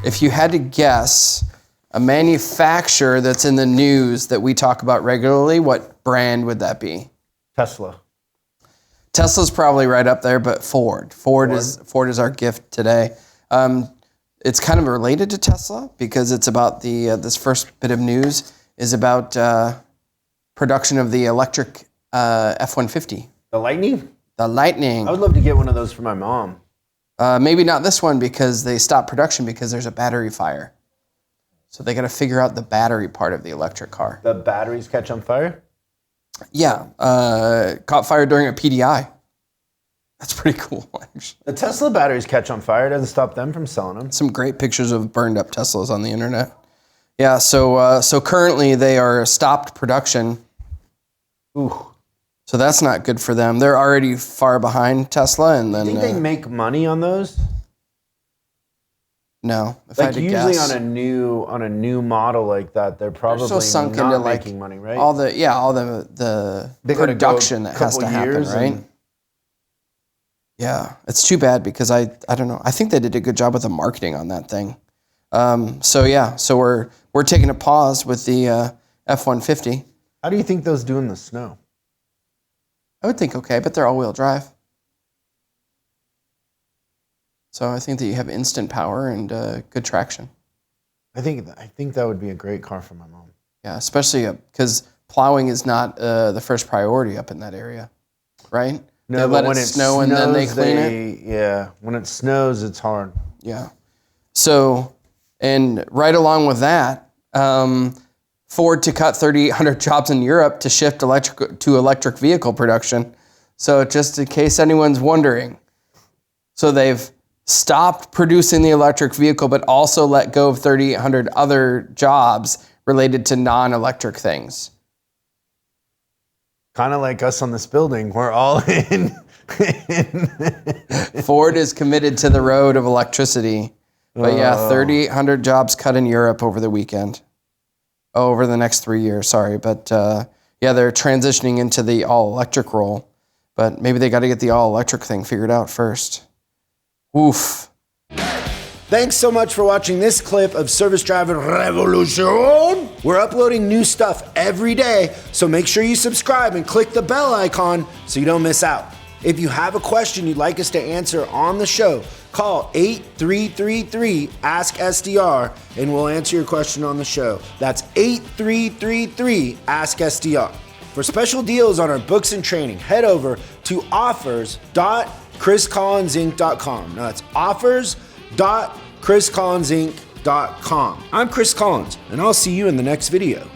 If you had to guess a manufacturer that's in the news that we talk about regularly, what brand would that be? Tesla. Tesla's probably right up there, but Ford. Ford is our gift today. It's kind of related to Tesla because it's about this first bit of news is about production of the electric F-150. The Lightning? The Lightning. I would love to get one of those for my mom. Maybe not this one because they stopped production because there's a battery fire. So they got to figure out the battery part of the electric car. The batteries catch on fire? Yeah, caught fire during a PDI. That's pretty cool, actually. The Tesla batteries catch on fire. It doesn't stop them from selling them. Some great pictures of burned up Teslas on the internet. Yeah, so currently they are stopped production. Ooh. So that's not good for them. They're already far behind Tesla, and then. Do you think they make money on those? No, if I had to usually guess. on a new model like that, they're probably so sunk not into making money, right? all the production that has to happen, right? Yeah, it's too bad because I don't know. I think they did a good job with the marketing on that thing. So we're taking a pause with the F-150. How do you think those do in the snow? I would think okay, but they're all-wheel drive. So I think that you have instant power and good traction. I think that would be a great car for my mom. Yeah, especially because plowing is not the first priority up in that area, right? No, they let it snow and then they clean it? Yeah, when it snows, it's hard. Yeah. So, and right along with that, Ford to cut 3,800 jobs in Europe to shift to electric vehicle production. So just in case anyone's wondering, so they've stopped producing the electric vehicle, but also let go of 3,800 other jobs related to non-electric things. Kind of like us on this building. We're all in. Ford is committed to the road of electricity. But yeah, 3,800 jobs cut in Europe over the weekend. Oh, over the next 3 years, sorry. But yeah, they're transitioning into the all-electric role. But maybe they got to get the all-electric thing figured out first. Oof. Thanks so much for watching this clip of Service Driver Revolution. We're uploading new stuff every day, so make sure you subscribe and click the bell icon so you don't miss out. If you have a question you'd like us to answer on the show, call 8333-ASK-SDR and we'll answer your question on the show. That's 8333-ASK-SDR. For special deals on our books and training, head over to offers.chriscollinsinc.com. Now that's offers.chriscollinsinc.com. I'm Chris Collins, and I'll see you in the next video.